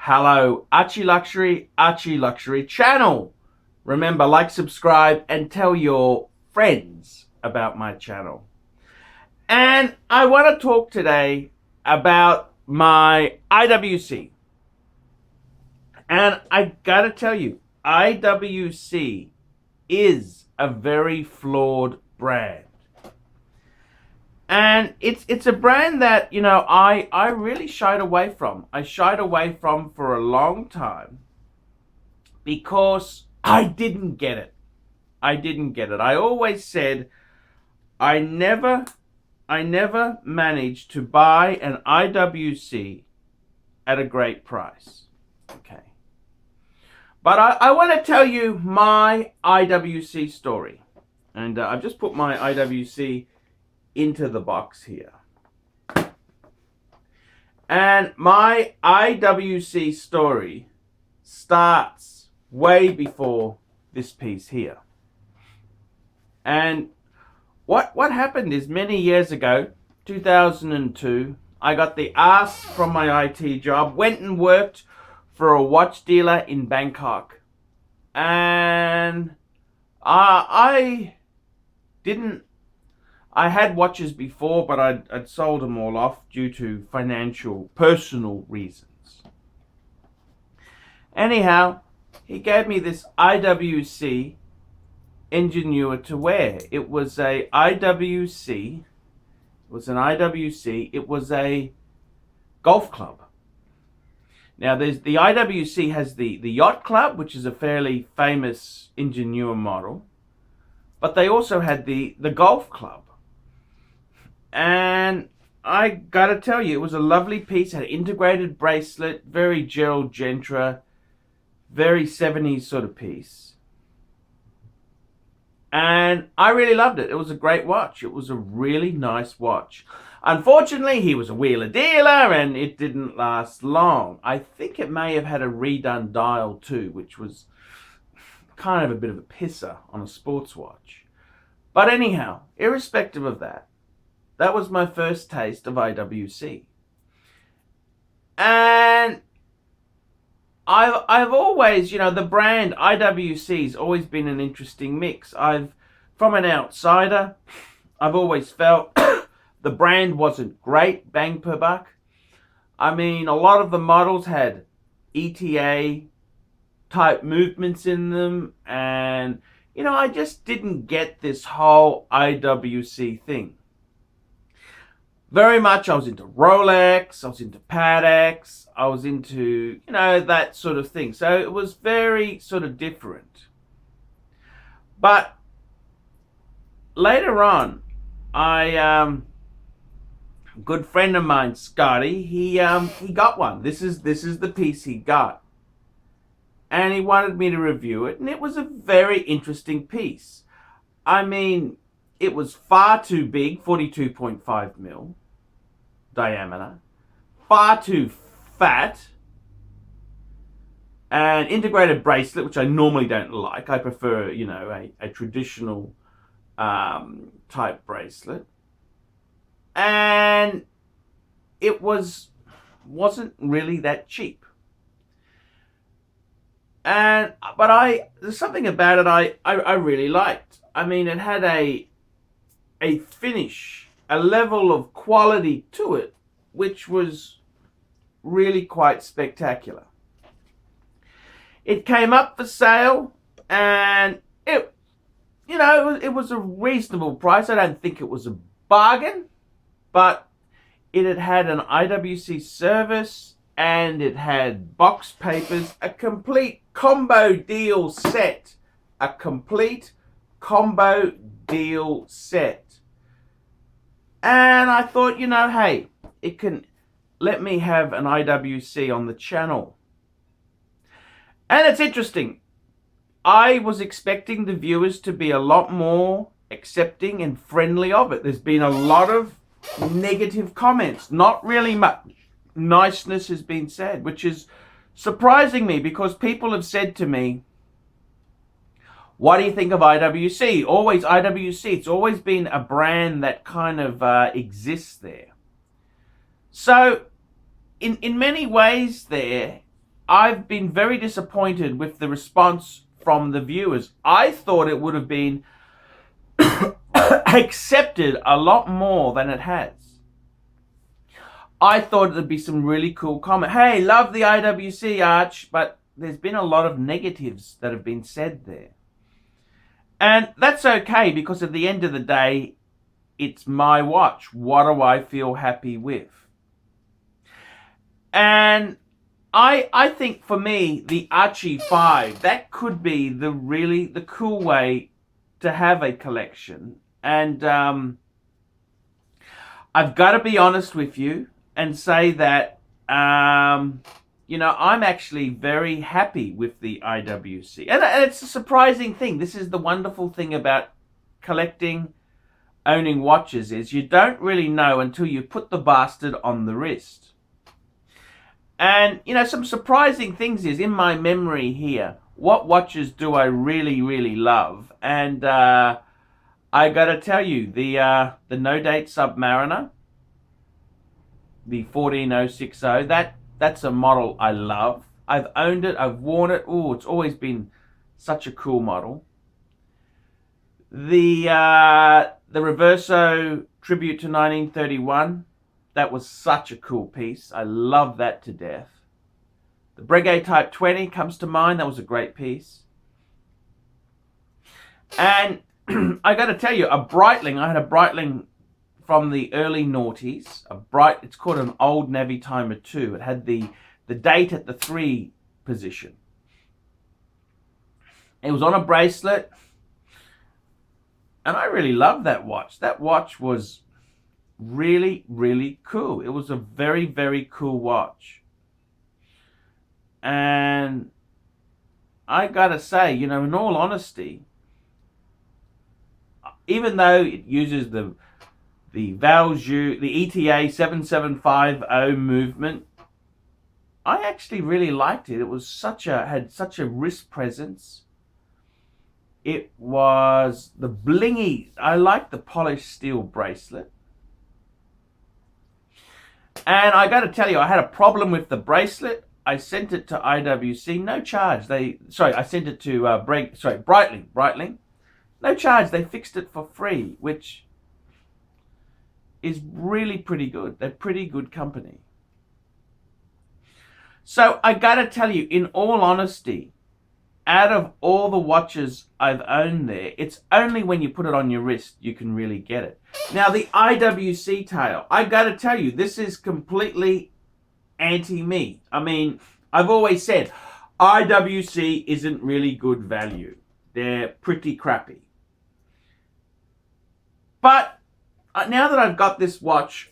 Hello, Archie Luxury channel. Remember, like, subscribe, and tell your friends about my channel. And I want to talk today about my IWC. And I gotta tell you, IWC is a very flawed brand. And it's a brand that, I really shied away from. I shied away from for a long time because I didn't get it. I always said I never managed to buy an IWC at a great price. Okay. But I want to tell you my IWC story. And I've just put my IWC into the box here. And my IWC story starts way before this piece here. And what happened is, many years ago, 2002, I got the ask from my IT job, went and worked for a watch dealer in Bangkok. And I had watches before, but I'd sold them all off due to personal reasons. Anyhow, he gave me this IWC Ingenua to wear. It was a IWC. It was a golf club. Now, the IWC has the Yacht Club, which is a fairly famous Ingenua model. But they also had the Golf Club. And I gotta tell you, it was a lovely piece. Had an integrated bracelet, very Gerald Gentry, very 70s sort of piece. And I really loved it. It was a great watch. It was a really nice watch. Unfortunately, he was a wheeler dealer and it didn't last long. I think it may have had a redone dial too, which was kind of a bit of a pisser on a sports watch. But anyhow, irrespective of that, that was my first taste of IWC. And I've always, the brand IWC's always been an interesting mix. From an outsider, I've always felt the brand wasn't great, bang per buck. I mean, a lot of the models had ETA type movements in them, and I just didn't get this whole IWC thing. Very much I was into Rolex, I was into Patek, I was into, that sort of thing. So it was very sort of different. But later on, a good friend of mine, Scotty, he got one. This is the piece he got. And he wanted me to review it, and it was a very interesting piece. I mean, it was far too big, 42.5 mil diameter, far too fat, an integrated bracelet, which I normally don't like. I prefer, a traditional type bracelet. And it wasn't really that cheap. But there's something about it I really liked. I mean, it had a finish, a level of quality to it, which was really quite spectacular. It came up for sale, and it was a reasonable price. I don't think it was a bargain, but it had an IWC service, and it had box papers, a complete combo deal set. A complete combo deal set. And I thought, hey, it can let me have an IWC on the channel. And it's interesting. I was expecting the viewers to be a lot more accepting and friendly of it. There's been a lot of negative comments. Not really much niceness has been said, which is surprising me, because people have said to me, what do you think of IWC? Always IWC. It's always been a brand that kind of exists there. So in many ways there, I've been very disappointed with the response from the viewers. I thought it would have been accepted a lot more than it has. I thought there'd be some really cool comment. Hey, love the IWC, Arch, but there's been a lot of negatives that have been said there. And that's okay, because at the end of the day, it's my watch. What do I feel happy with? And I think for me, the Archie 5, that could be the cool way to have a collection. And I've got to be honest with you and say that, you know, I'm actually very happy with the IWC. And it's a surprising thing. This is the wonderful thing about collecting, owning watches, is you don't really know until you put the bastard on the wrist. And, you know, some surprising things is, in my memory here, what watches do I really, really love? And I got to tell you, the No Date Submariner, the 14060, that's a model I love. I've owned it, I've worn it. Oh, it's always been such a cool model. The Reverso Tribute to 1931, that was such a cool piece. I love that to death. The Breguet Type 20 comes to mind. That was a great piece. And I got to tell you, a Breitling, I had a Breitling from the early noughties. It's called an Old Navy Timer 2. It had the date at the 3 position. It was on a bracelet. And I really loved that watch. That watch was really, really cool. It was a very, very cool watch. And I gotta say, you know, in all honesty, even though it uses the Valjoux, the ETA 7750 movement, I actually really liked it. It was had such a wrist presence. It was the blingy. I liked the polished steel bracelet. And I got to tell you, I had a problem with the bracelet. I sent it to IWC, no charge. I sent it to Breitling. No charge. They fixed it for free, which is really pretty good. They're pretty good company. So I got to tell you, in all honesty, out of all the watches I've owned there, it's only when you put it on your wrist you can really get it. Now, the IWC tail, I got to tell you, this is completely anti-me. I mean, I've always said IWC isn't really good value. They're pretty crappy. But now that I've got this watch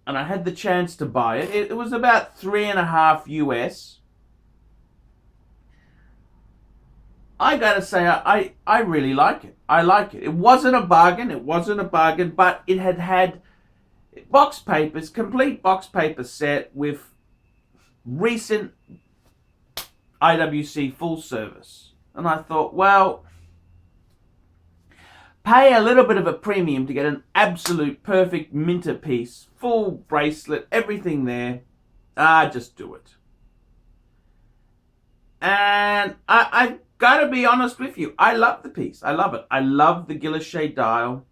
and I had the chance to buy it, it was about $3.50 US. I gotta say, I really like it. I like it. It wasn't a bargain. But it had box papers, complete box paper set with recent IWC full service. And I thought, well, pay a little bit of a premium to get an absolute perfect minter piece, full bracelet, everything there. Just do it. And I gotta be honest with you, I love the piece. I love it. I love the Guilloche dial.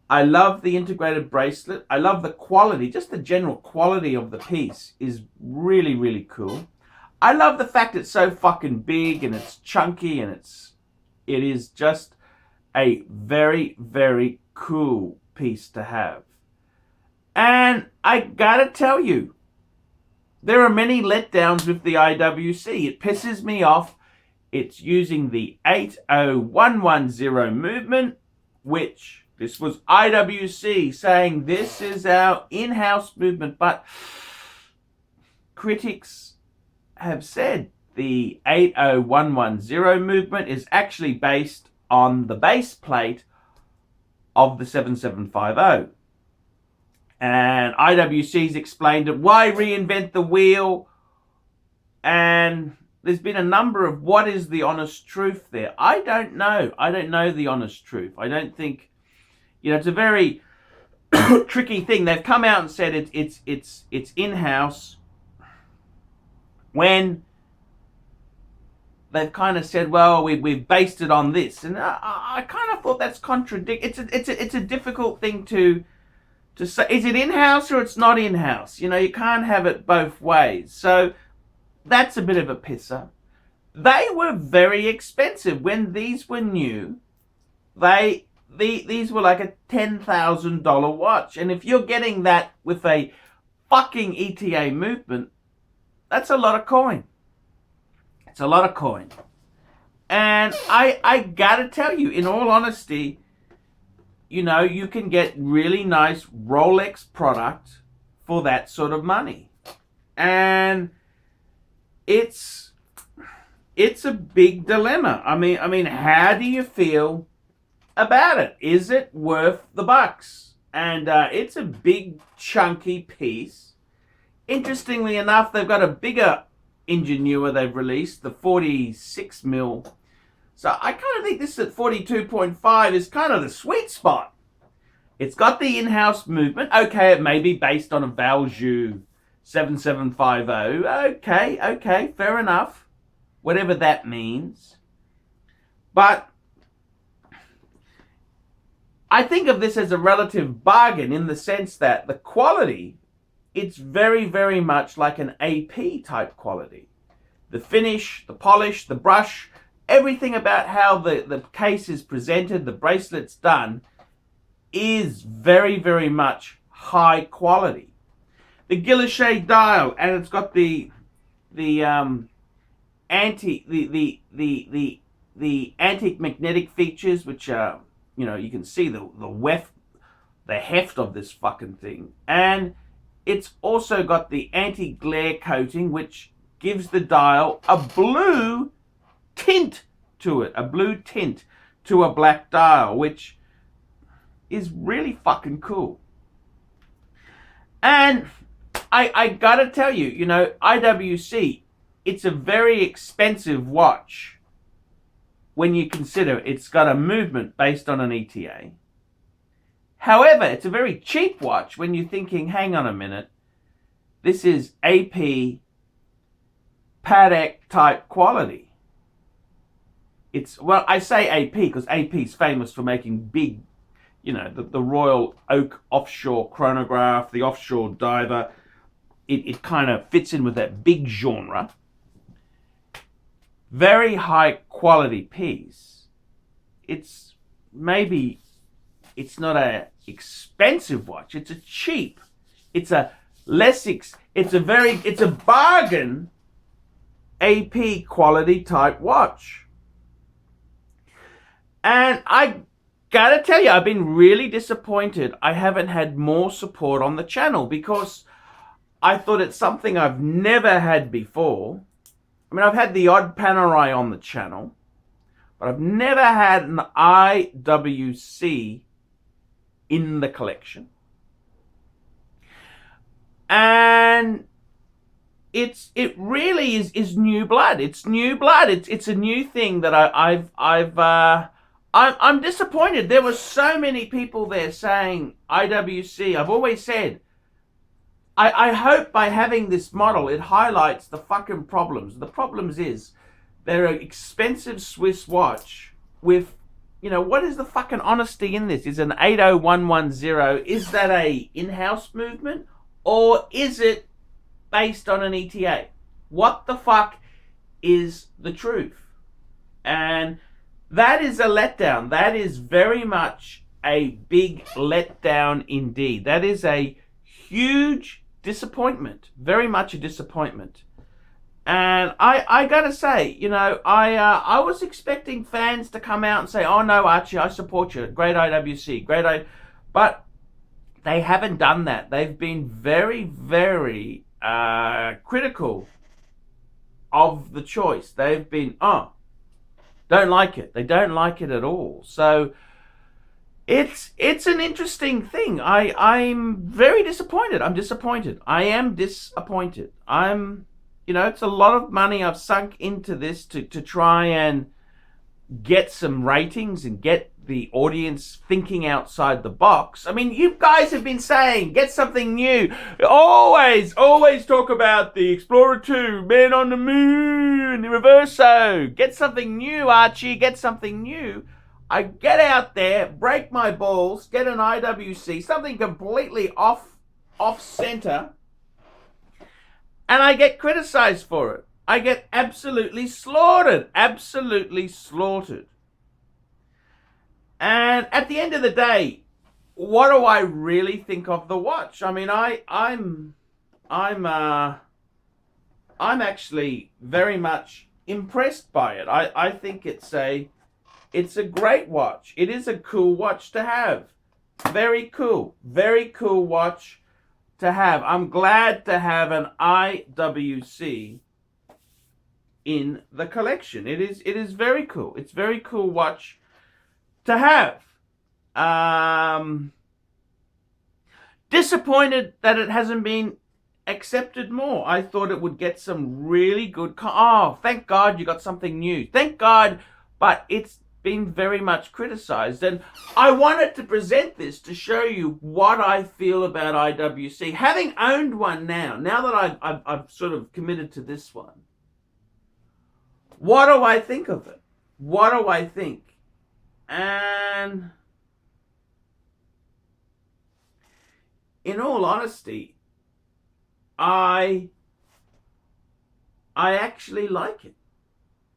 I love the integrated bracelet. I love the quality. Just the general quality of the piece is really, really cool. I love the fact it's so fucking big and it's chunky and it is just a very, very cool piece to have. And I gotta tell you, there are many letdowns with the IWC. It pisses me off. It's using the 80110 movement, which this was IWC saying this is our in-house movement, but critics have said the 80110 movement is actually based on the base plate of the 7750. And IWC's explained it. Why reinvent the wheel? And there's been a number of what is the honest truth there. I don't know. I don't know the honest truth. I don't think, you know, it's a very tricky thing. They've come out and said it's in-house. when they've kind of said, well, we've based it on this. And I kind of thought that's it's a difficult thing to say. Is it in-house or it's not in-house? You know, you can't have it both ways. So that's a bit of a pisser. They were very expensive when these were new. These were like a $10,000 watch. And if you're getting that with a fucking ETA movement, that's a lot of coin. It's a lot of coin. And I gotta tell you, in all honesty, you know, you can get really nice Rolex product for that sort of money. And it's a big dilemma. I mean, how do you feel about it? Is it worth the bucks? And it's a big chunky piece. Interestingly enough, they've got a bigger Ingenua they've released, the 46 mil. So I kind of think this at 42.5 is kind of the sweet spot. It's got the in-house movement. Okay, it may be based on a Valjoux 7750. Okay, fair enough. Whatever that means. But I think of this as a relative bargain in the sense that the quality, it's very, very much like an AP type quality. The finish, the polish, the brush, everything about how the case is presented, the bracelet's done, is very, very much high quality. The guilloche dial, and it's got the anti-magnetic features, which are, you know, you can see the heft of this fucking thing. And it's also got the anti-glare coating, which gives the dial a blue tint to it. A blue tint to a black dial, which is really fucking cool. And I gotta tell you, you know, IWC, it's a very expensive watch when you consider it's got a movement based on an ETA. However, it's a very cheap watch when you're thinking, hang on a minute, this is AP Patek type quality. It's, well, I say AP because AP is famous for making big, you know, the Royal Oak offshore chronograph, the offshore diver. It kind of fits in with that big genre. Very high quality piece. It's maybe, it's not a expensive watch. It's a cheap. It's a it's a bargain AP quality type watch. And I gotta tell you, I've been really disappointed I haven't had more support on the channel, because I thought it's something I've never had before. I mean, I've had the odd Panerai on the channel, but I've never had an IWC in the collection. And it really is new blood. It's new blood. It's a new thing that I'm disappointed. There were so many people there saying IWC. I've always said, I hope by having this model, it highlights the fucking problems. The problems is, they're an expensive Swiss watch with, you know, what is the fucking honesty in this? Is an 80110, is that a in-house movement? Or is it based on an ETA? What the fuck is the truth? And that is a letdown. That is very much a big letdown indeed. That is a huge disappointment. Very much a disappointment. And I gotta say, you know, I was expecting fans to come out and say, oh no, Archie, I support you. Great IWC. But they haven't done that. They've been very, very critical of the choice. They've been, don't like it. They don't like it at all. So it's an interesting thing. I'm very disappointed. I'm disappointed. I am disappointed. You know, it's a lot of money I've sunk into this to try and get some ratings and get the audience thinking outside the box. I mean, you guys have been saying, get something new. Always talk about the Explorer 2, Man on the Moon, the Reverso. Get something new, Archie, get something new. I get out there, break my balls, get an IWC, something completely off center, and I get criticized for it. I get absolutely slaughtered. And at the end of the day, what do I really think of the watch? I mean, I'm actually very much impressed by it. I think it's a great watch. It is a cool watch to have. Very cool watch to have. I'm glad to have an IWC in the collection. It is very cool. It's a very cool watch to have. Disappointed that it hasn't been accepted more. I thought it would get some really good... Oh, thank God you got something new. Thank God, but it's been very much criticized. And I wanted to present this to show you what I feel about IWC. Having owned one now that I've sort of committed to this one, what do I think of it? What do I think? And in all honesty, I actually like it.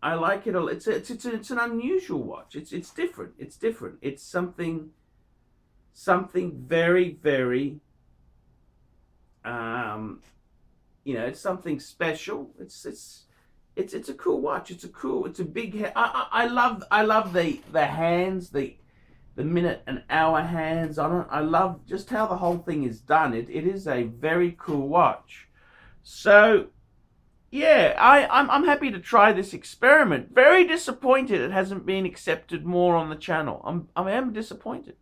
I like it a lot. It's an unusual watch. It's different. It's different. It's something very, very it's something special. It's a cool watch. It's a big I love the hands, the minute and hour hands on it. I love just how the whole thing is done. It is a very cool watch. So yeah, I'm happy to try this experiment. Very disappointed it hasn't been accepted more on the channel. I am disappointed.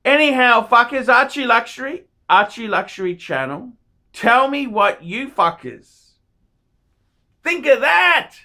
Anyhow, fuckers, Archie Luxury channel. Tell me what you fuckers think of that.